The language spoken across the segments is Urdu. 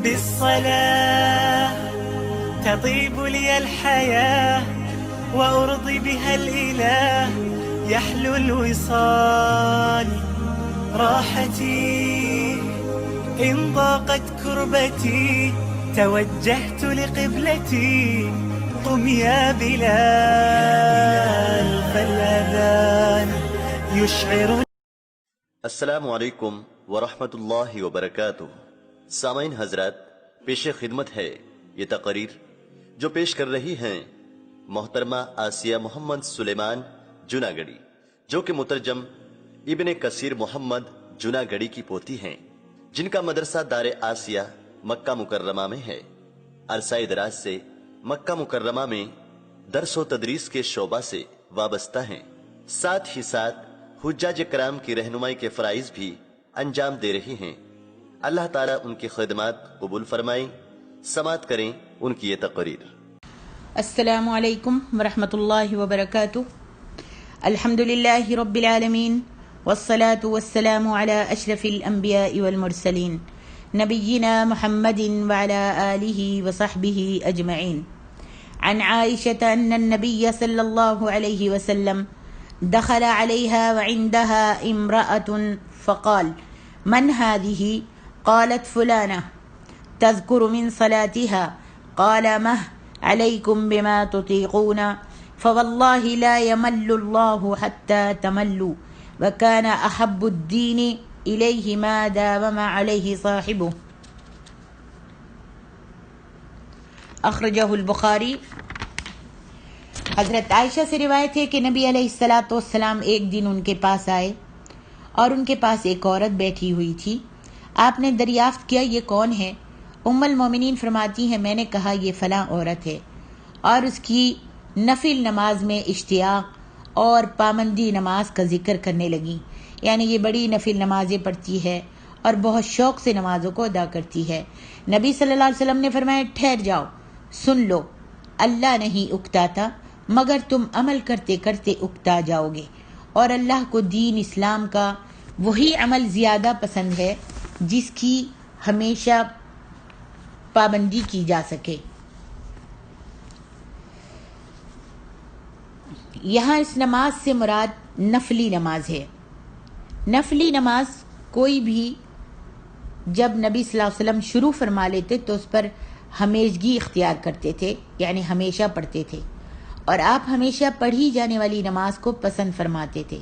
بالصلاة تطيب لي الحياة وأرضي بها الإله يحلو الوصال راحتي إن ضاقت كربتي توجهت لقبلتي قم يا بلال فالأذان يشعر. السلام علیکم ورحمۃ اللہ وبرکاتہ. سامعین حضرات، پیش خدمت ہے یہ تقریر جو پیش کر رہی ہیں محترمہ آسیہ محمد سلیمان جناگڑی، جو کہ مترجم ابن کثیر محمد جناگڑی کی پوتی ہیں، جن کا مدرسہ دار آسیہ مکہ مکرمہ میں ہے. عرصہ دراز سے مکہ مکرمہ میں درس و تدریس کے شعبہ سے وابستہ ہیں. ساتھ ہی ساتھ حجاج کرام کی رہنمائی کے فرائض بھی انجام دے رہی ہیں. اللہ تعالیٰ ان کی خدمات قبول فرمائیں. سماعت کریں ان کی یہ تقریر. السلام علیکم ورحمۃ اللہ وبرکاتہ. الحمد للہ رب العالمین والصلاة والسلام علی اشرف الانبیاء والمرسلین نبینا محمد وعلى آلہ وصحبہ اجمعین. عن عائشة ان النبی صلی اللہ علیہ وسلم دخل عليها وعندها امرأة فقال من هذه؟ قالت فلانة تذكر من صلاتها. قال مه عليكم بما تطيقون فوالله لا يمل الله حتى تملوا وكان أحب الدين إليه ما داوم عليه صاحبه. اخرجہ البخاری. حضرت عائشہ سے روایت ہے کہ نبی علیہ الصلاۃ والسلام ایک دن ان کے پاس آئے اور ان کے پاس ایک عورت بیٹھی ہوئی تھی. آپ نے دریافت کیا یہ کون ہے؟ ام المومنین فرماتی ہیں میں نے کہا یہ فلاں عورت ہے، اور اس کی نفل نماز میں اشتیاق اور پابندی نماز کا ذکر کرنے لگی. یعنی یہ بڑی نفل نمازیں پڑھتی ہے اور بہت شوق سے نمازوں کو ادا کرتی ہے. نبی صلی اللہ علیہ وسلم نے فرمایا ٹھہر جاؤ، سن لو، اللہ نہیں اکتاتا مگر تم عمل کرتے کرتے اکتا جاؤ گے، اور اللہ کو دین اسلام کا وہی عمل زیادہ پسند ہے جس کی ہمیشہ پابندی کی جا سکے. یہاں اس نماز سے مراد نفلی نماز ہے. نفلی نماز کوئی بھی جب نبی صلی اللہ علیہ وسلم شروع فرما لیتے تو اس پر ہمیشگی اختیار کرتے تھے، یعنی ہمیشہ پڑھتے تھے، اور آپ ہمیشہ پڑھی جانے والی نماز کو پسند فرماتے تھے،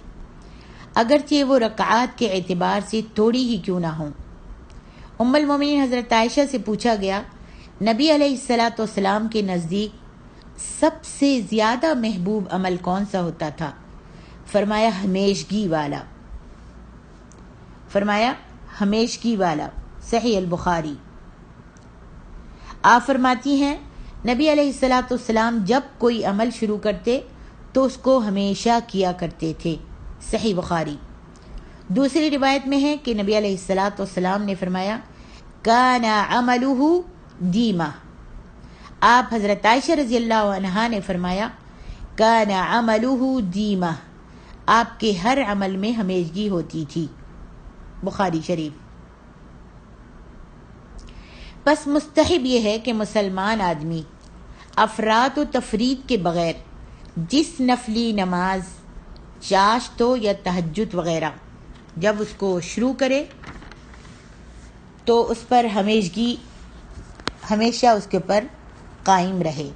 اگرچہ وہ رکعات کے اعتبار سے تھوڑی ہی کیوں نہ ہوں. ام المومنین حضرت عائشہ سے پوچھا گیا نبی علیہ الصلاۃ والسلام کے نزدیک سب سے زیادہ محبوب عمل کون سا ہوتا تھا؟ فرمایا ہمیشگی والا. صحیح البخاری. آپ فرماتی ہیں نبی علیہ الصلاۃ والسلام جب کوئی عمل شروع کرتے تو اس کو ہمیشہ کیا کرتے تھے. صحیح بخاری. دوسری روایت میں ہے کہ نبی علیہ الصلاۃ والسلام نے فرمایا کان عملہ دیمہ. آپ حضرت عائشہ رضی اللہ عنہا نے فرمایا کان عملہ دیمہ، آپ کے ہر عمل میں ہمیشگی ہوتی تھی. بخاری شریف. پس مستحب یہ ہے کہ مسلمان آدمی افراط و تفرید کے بغیر جس نفلی نماز چاشت ہو یا تہجد وغیرہ جب اس کو شروع کرے تو اس پر ہمیشہ اس کے اوپر قائم رہے،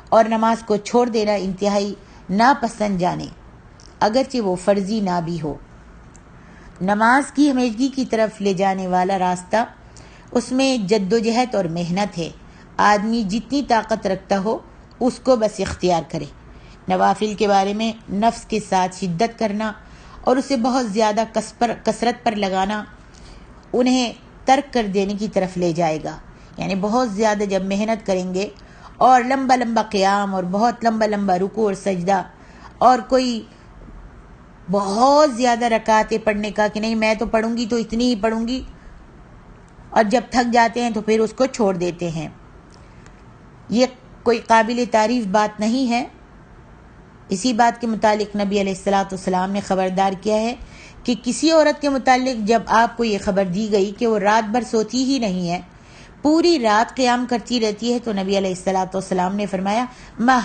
اور نماز کو چھوڑ دینا انتہائی ناپسند جانے اگرچہ وہ فرضی نہ بھی ہو. نماز کی ہمیشگی کی طرف لے جانے والا راستہ اس میں جد و جہد اور محنت ہے. آدمی جتنی طاقت رکھتا ہو اس کو بس اختیار کرے. نوافل کے بارے میں نفس کے ساتھ شدت کرنا اور اسے بہت زیادہ کثرت پر لگانا انہیں ترک کر دینے کی طرف لے جائے گا. یعنی بہت زیادہ جب محنت کریں گے اور لمبا لمبا قیام اور بہت لمبا لمبا رکوع اور سجدہ اور کوئی بہت زیادہ رکعتیں پڑھنے کا کہ نہیں میں تو پڑھوں گی تو اتنی ہی پڑھوں گی، اور جب تھک جاتے ہیں تو پھر اس کو چھوڑ دیتے ہیں، یہ کوئی قابل تعریف بات نہیں ہے. اسی بات کے متعلق نبی علیہ الصلاۃ والسلام نے خبردار کیا ہے کہ کسی عورت کے متعلق جب آپ کو یہ خبر دی گئی کہ وہ رات بھر سوتی ہی نہیں ہے، پوری رات قیام کرتی رہتی ہے، تو نبی علیہ الصلوۃ والسلام نے فرمایا مہ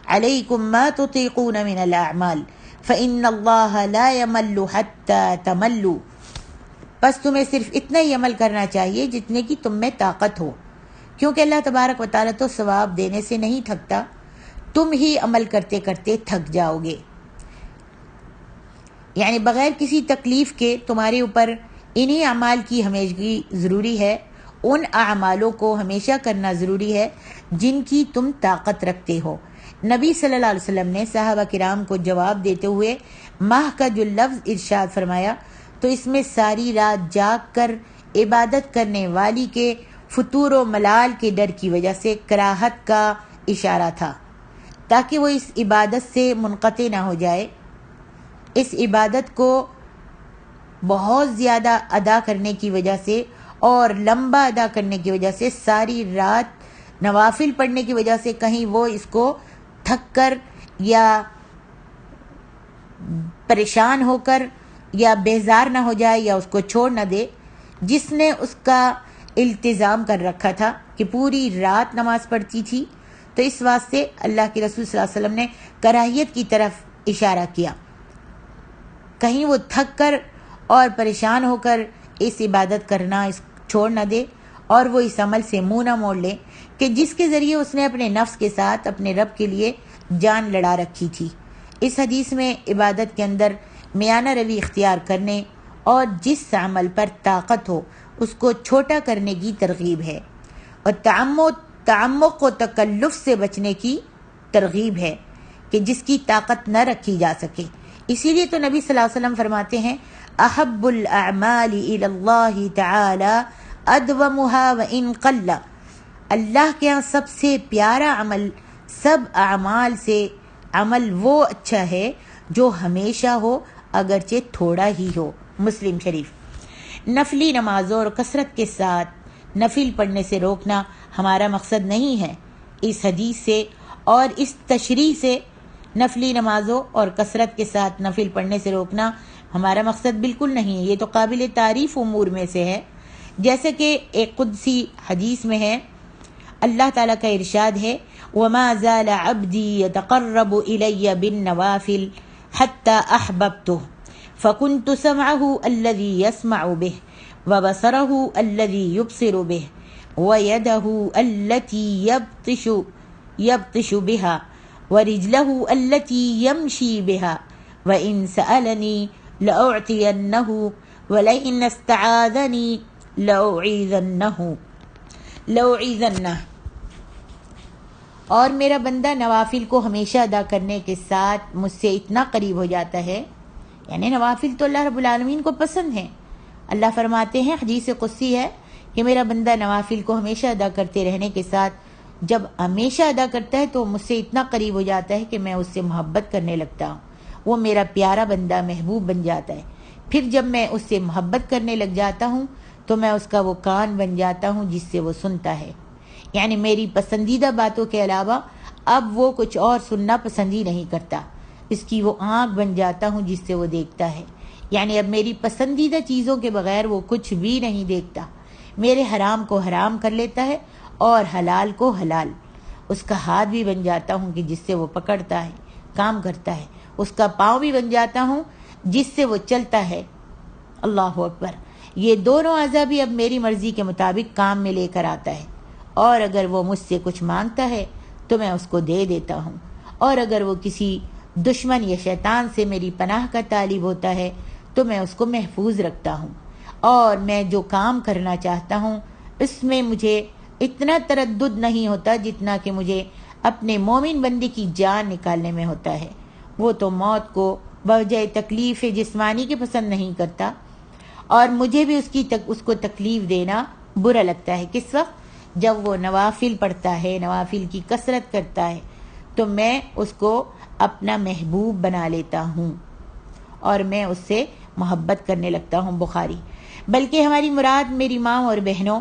علیکم ما تطیقون من الاعمال فإن اللہ لا یمل حتی تملوا، بس تمہیں صرف اتنا ہی عمل کرنا چاہیے جتنے کی تم میں طاقت ہو، کیونکہ اللہ تبارک و تعالیٰ تو ثواب دینے سے نہیں تھکتا، تم ہی عمل کرتے کرتے تھک جاؤ گے۔ یعنی بغیر کسی تکلیف کے تمہارے اوپر انہی اعمال کی ہمیشگی ضروری ہے، ان اعمالوں کو ہمیشہ کرنا ضروری ہے جن کی تم طاقت رکھتے ہو۔ نبی صلی اللہ علیہ وسلم نے صحابہ کرام کو جواب دیتے ہوئے ماہ کا جو لفظ ارشاد فرمایا تو اس میں ساری رات جاگ کر عبادت کرنے والی کے فطور و ملال کے ڈر کی وجہ سے کراہت کا اشارہ تھا، تاکہ وہ اس عبادت سے منقطع نہ ہو جائے۔ اس عبادت کو بہت زیادہ ادا کرنے کی وجہ سے اور لمبا ادا کرنے کی وجہ سے، ساری رات نوافل پڑھنے کی وجہ سے کہیں وہ اس کو تھک کر یا پریشان ہو کر یا بیزار نہ ہو جائے یا اس کو چھوڑ نہ دے، جس نے اس کا التزام کر رکھا تھا کہ پوری رات نماز پڑھتی تھی۔ تو اس واسطے اللہ کے رسول صلی اللہ علیہ وسلم نے کراہیت کی طرف اشارہ کیا، کہیں وہ تھک کر اور پریشان ہو کر اس عبادت کرنا چھوڑ نہ دے اور وہ اس عمل سے منہ نہ موڑ لے کہ جس کے ذریعے اس نے اپنے نفس کے ساتھ اپنے رب کے لیے جان لڑا رکھی تھی۔ اس حدیث میں عبادت کے اندر میانہ روی اختیار کرنے اور جس عمل پر طاقت ہو اس کو چھوٹا کرنے کی ترغیب ہے، اور تعمق و تکلف سے بچنے کی ترغیب ہے کہ جس کی طاقت نہ رکھی جا سکے۔ اسی لیے تو نبی صلی اللہ علیہ وسلم فرماتے ہیں احب الاعمال الی اللہ تعالی ادومها وان قل، اللہ کے ہاں سب سے پیارا عمل سب اعمال سے عمل وہ اچھا ہے جو ہمیشہ ہو اگرچہ تھوڑا ہی ہو۔ مسلم شریف۔ نفلی نمازوں اور کثرت کے ساتھ نفل پڑھنے سے روکنا ہمارا مقصد نہیں ہے۔ اس حدیث سے اور اس تشریح سے نفلی نمازوں اور کثرت کے ساتھ نفل پڑھنے سے روکنا ہمارا مقصد بالکل نہیں ہے۔ یہ تو قابل تعریف امور میں سے ہے، جیسے کہ ایک قدسی حدیث میں ہے، اللہ تعالیٰ کا ارشاد ہے وَمَا زَالَ عَبْدِي يَتَقَرَّبُ إِلَيَّ بِالنَّوَافِلِ حَتَّى أَحْبَبْتُهُ فَكُنْتُ سَمْعَهُ الَّذِي يَسْمَعُ بِهِ وَبَصَرَهُ الَّذِي يُبْصِرُ بِهِ وَيَدَهُ الَّتِي يَبْطِشُ بِهَا وَرِجْلَهُ الَّتِي يَمْشِي بِهَا وَإِنْ سَأَلَنِي لَأُعْطِيَنَّهُ وَلَئِنِ اسْتَعَاذَنِي لَأُعِيذَنَّهُ۔ اور میرا بندہ نوافل کو ہمیشہ ادا کرنے کے ساتھ مجھ سے اتنا قریب ہو جاتا ہے، یعنی نوافل تو اللہ رب العالمین کو پسند ہیں۔ اللہ فرماتے ہیں، حدیث قدسی ہے کہ میرا بندہ نوافل کو ہمیشہ ادا کرتے رہنے کے ساتھ جب ہمیشہ ادا کرتا ہے تو مجھ سے اتنا قریب ہو جاتا ہے کہ میں اس سے محبت کرنے لگتا ہوں، وہ میرا پیارا بندہ محبوب بن جاتا ہے۔ پھر جب میں اس سے محبت کرنے لگ جاتا ہوں تو میں اس کا وہ کان بن جاتا ہوں جس سے وہ سنتا ہے، یعنی میری پسندیدہ باتوں کے علاوہ اب وہ کچھ اور سننا پسند ہی نہیں کرتا، اس کی وہ آنکھ بن جاتا ہوں جس سے وہ دیکھتا ہے، یعنی اب میری پسندیدہ چیزوں کے بغیر وہ کچھ بھی نہیں دیکھتا، میرے حرام کو حرام کر لیتا ہے اور حلال کو حلال، اس کا ہاتھ بھی بن جاتا ہوں کہ جس سے وہ پکڑتا ہے، کام کرتا ہے، اس کا پاؤں بھی بن جاتا ہوں جس سے وہ چلتا ہے۔ اللہ اکبر۔ یہ دونوں اعضاء بھی اب میری مرضی کے مطابق کام میں لے کر آتا ہے، اور اگر وہ مجھ سے کچھ مانگتا ہے تو میں اس کو دے دیتا ہوں، اور اگر وہ کسی دشمن یا شیطان سے میری پناہ کا طالب ہوتا ہے تو میں اس کو محفوظ رکھتا ہوں، اور میں جو کام کرنا چاہتا ہوں اس میں مجھے اتنا تردد نہیں ہوتا جتنا کہ مجھے اپنے مومن بندے کی جان نکالنے میں ہوتا ہے۔ وہ تو موت کو بوجہ تکلیف جسمانی کے پسند نہیں کرتا، اور مجھے بھی اس کو تکلیف دینا برا لگتا ہے۔ کس وقت؟ جب وہ نوافل پڑھتا ہے، نوافل کی کثرت کرتا ہے، تو میں اس کو اپنا محبوب بنا لیتا ہوں اور میں اس سے محبت کرنے لگتا ہوں۔ بخاری۔ بلکہ ہماری مراد میری ماں اور بہنوں،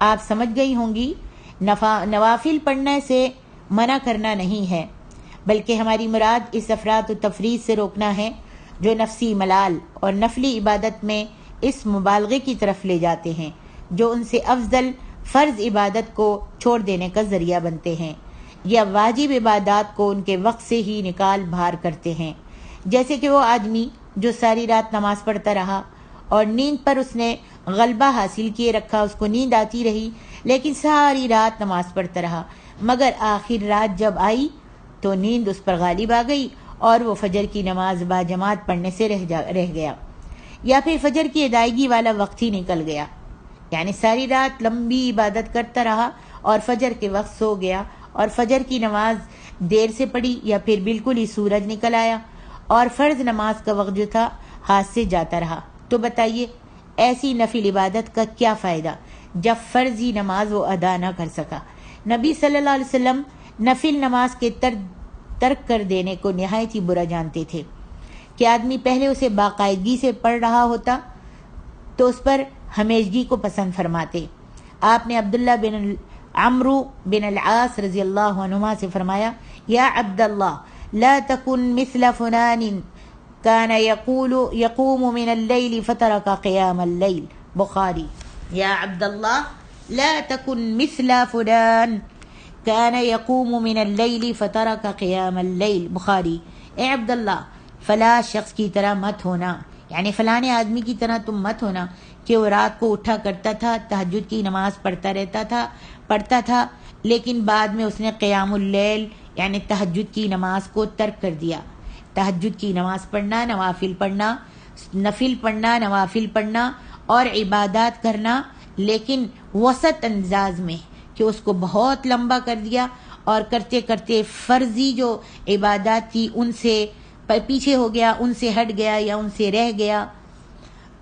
آپ سمجھ گئی ہوں گی، نوافل پڑھنے سے منع کرنا نہیں ہے، بلکہ ہماری مراد اس افراط و تفریط سے روکنا ہے جو نفسی ملال اور نفلی عبادت میں اس مبالغے کی طرف لے جاتے ہیں جو ان سے افضل فرض عبادت کو چھوڑ دینے کا ذریعہ بنتے ہیں یا واجب عبادات کو ان کے وقت سے ہی نکال بھار کرتے ہیں، جیسے کہ وہ آدمی جو ساری رات نماز پڑھتا رہا اور نیند پر اس نے غلبہ حاصل کیے رکھا، اس کو نیند آتی رہی لیکن ساری رات نماز پڑھتا رہا، مگر آخر رات جب آئی تو نیند اس پر غالب آ گئی اور وہ فجر کی نماز باجماعت پڑھنے سے رہ گیا، یا پھر فجر کی ادائیگی والا وقت ہی نکل گیا، یعنی ساری رات لمبی عبادت کرتا رہا اور فجر کے وقت سو گیا اور فجر کی نماز دیر سے پڑھی یا پھر بالکل ہی سورج نکل آیا اور فرض نماز کا وقت جو تھا ہاتھ سے جاتا رہا، تو بتائیے ایسی نفل عبادت کا کیا فائدہ جب فرضی نماز وہ ادا نہ کر سکا۔ نبی صلی اللہ علیہ وسلم نفل نماز کے ترک کر دینے کو نہایت ہی برا جانتے تھے کہ آدمی پہلے اسے باقاعدگی سے پڑھ رہا ہوتا تو اس پر ہمیشگی کو پسند فرماتے۔ آپ نے عبداللہ بن عمرو بن العاص رضی اللہ عنہما سے فرمایا، یا عبداللہ لا تکن مثل فلان کان یقوم من اللیل فترک قیام اللیل، بخاری۔ یا عبداللہ لا تکن مثل فلان کان یقوم من اللیل فترک قیام اللیل، بخاری۔ اے عبداللہ فلاں شخص کی طرح مت ہونا، یعنی فلاں آدمی کی طرح تم مت ہونا کہ وہ رات کو اٹھا کرتا تھا، تہجد کی نماز پڑھتا تھا لیکن بعد میں اس نے قیام اللیل یعنی تہجد کی نماز کو ترک کر دیا۔ تہجد کی نماز پڑھنا، نوافل پڑھنا اور عبادات کرنا، لیکن وسط انداز میں کہ اس کو بہت لمبا کر دیا اور کرتے کرتے فرضی جو عبادات تھی ان سے پیچھے ہو گیا، ان سے ہٹ گیا یا ان سے رہ گیا،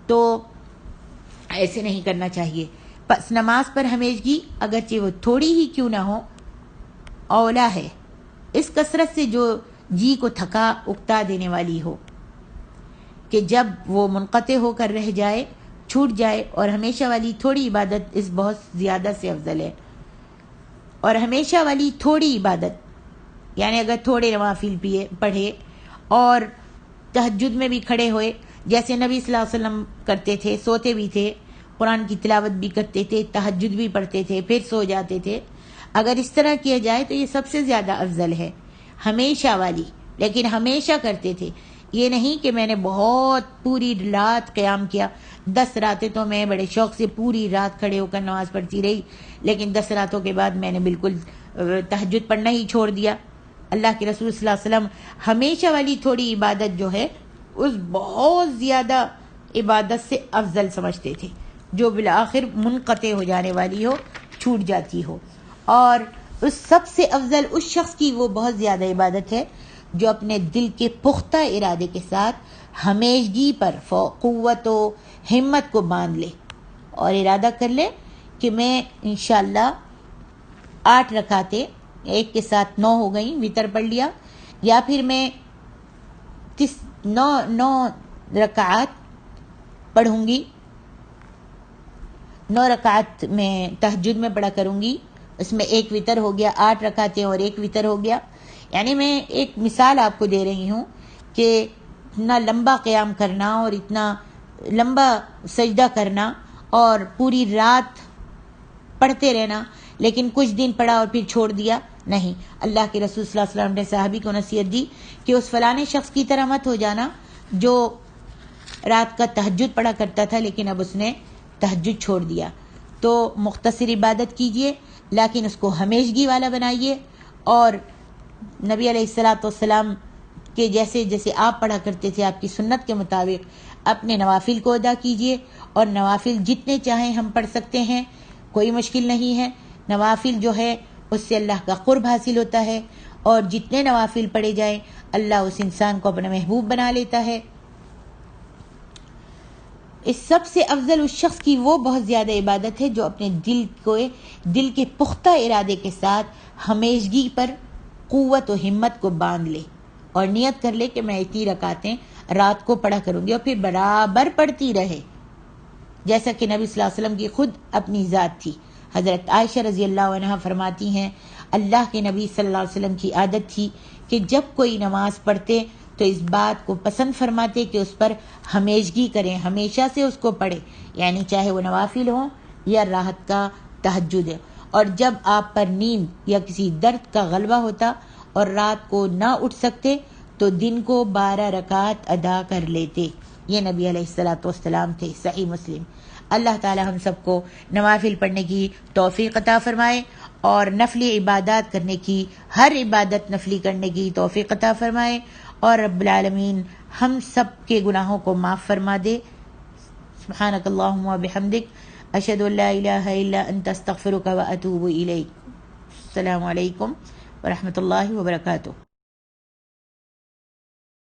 تو ایسے نہیں کرنا چاہیے۔ پس نماز پر ہمیشگی اگرچہ وہ تھوڑی ہی کیوں نہ ہو اولا ہے، اس کثرت سے جو جی کو تھکا اکتا دینے والی ہو کہ جب وہ منقطع ہو کر رہ جائے، چھوٹ جائے، اور ہمیشہ والی تھوڑی عبادت اس بہت زیادہ سے افضل ہے۔ اور ہمیشہ والی تھوڑی عبادت یعنی اگر تھوڑے نوافل پڑھے اور تہجد میں بھی کھڑے ہوئے، جیسے نبی صلی اللہ علیہ وسلم کرتے تھے، سوتے بھی تھے، قرآن کی تلاوت بھی کرتے تھے، تہجد بھی پڑھتے تھے، پھر سو جاتے تھے، اگر اس طرح کیا جائے تو یہ سب سے زیادہ افضل ہے، ہمیشہ والی۔ لیکن ہمیشہ کرتے تھے، یہ نہیں کہ میں نے بہت پوری رات قیام کیا، 10 راتیں تو میں بڑے شوق سے پوری رات کھڑے ہو کر نماز پڑھتی رہی، لیکن 10 راتوں کے بعد میں نے بالکل تہجد پڑھنا ہی چھوڑ دیا۔ اللہ کے رسول صلی اللہ علیہ وسلم ہمیشہ والی تھوڑی عبادت جو ہے اس بہت زیادہ عبادت سے افضل سمجھتے تھے، جو بالآخر منقطع ہو جانے والی ہو، چھوٹ جاتی ہو۔ اور اس سب سے افضل اس شخص کی وہ بہت زیادہ عبادت ہے جو اپنے دل کے پختہ ارادے کے ساتھ ہمیشگی پر قوت و ہمت کو باندھ لے اور ارادہ کر لے کہ میں انشاءاللہ 8 رکعتیں، ایک کے ساتھ 9 ہو گئیں، وتر پڑھ لیا، یا پھر میں 9 رکعات پڑھوں گی، 9 رکعت میں تہجد میں پڑھا کروں گی، اس میں ایک وتر ہو گیا، 8 رکعتیں اور ایک وتر ہو گیا۔ یعنی میں ایک مثال آپ کو دے رہی ہوں کہ اتنا لمبا قیام کرنا اور اتنا لمبا سجدہ کرنا اور پوری رات پڑھتے رہنا، لیکن کچھ دن پڑھا اور پھر چھوڑ دیا، نہیں۔ اللہ کے رسول صلی اللہ علیہ وسلم نے صحابی کو نصیحت دی کہ اس فلانے شخص کی طرح مت ہو جانا جو رات کا تہجد پڑھا کرتا تھا لیکن اب اس نے تہجد چھوڑ دیا۔ تو مختصر عبادت کیجئے لیکن اس کو ہمیشگی والا بنائیے، اور نبی علیہ الصلوۃ والسلام کے جیسے آپ پڑھا کرتے تھے آپ کی سنت کے مطابق اپنے نوافل کو ادا کیجئے، اور نوافل جتنے چاہیں ہم پڑھ سکتے ہیں، کوئی مشکل نہیں ہے۔ نوافل جو ہے اس سے اللہ کا قرب حاصل ہوتا ہے، اور جتنے نوافل پڑھے جائیں اللہ اس انسان کو اپنا محبوب بنا لیتا ہے۔ اس سب سے افضل اس شخص کی وہ بہت زیادہ عبادت ہے جو اپنے دل کے پختہ ارادے کے ساتھ ہمیشگی پر قوت و ہمت کو باندھ لے اور نیت کر لے کہ میں اتنی رکعتیں رات کو پڑھا کروں گی، اور پھر برابر پڑھتی رہے، جیسا کہ نبی صلی اللہ علیہ وسلم کی خود اپنی ذات تھی۔ حضرت عائشہ رضی اللہ عنہا فرماتی ہیں اللہ کے نبی صلی اللہ علیہ وسلم کی عادت تھی کہ جب کوئی نماز پڑھتے تو اس بات کو پسند فرماتے کہ اس پر ہمیشگی کریں، ہمیشہ سے اس کو پڑھے، یعنی چاہے وہ نوافل ہوں یا راحت کا تہجد ہے۔ اور جب آپ پر نیند یا کسی درد کا غلبہ ہوتا اور رات کو نہ اٹھ سکتے تو دن کو 12 رکعت ادا کر لیتے۔ یہ نبی علیہ الصلوۃ والسلام تھے، صحیح مسلم۔ اللہ تعالی ہم سب کو نوافل پڑھنے کی توفیق عطا فرمائے اور نفلی عبادات کرنے کی، ہر عبادت نفلی کرنے کی توفیق عطا فرمائے، اور رب العالمین ہم سب کے گناہوں کو معاف فرما دے۔ سبحانک اللہم و بحمدک، اشہد ان لا الہ الا انت، استغفرک و اتوب الیک۔ السلام علیکم ورحمۃ اللہ وبرکاتہ۔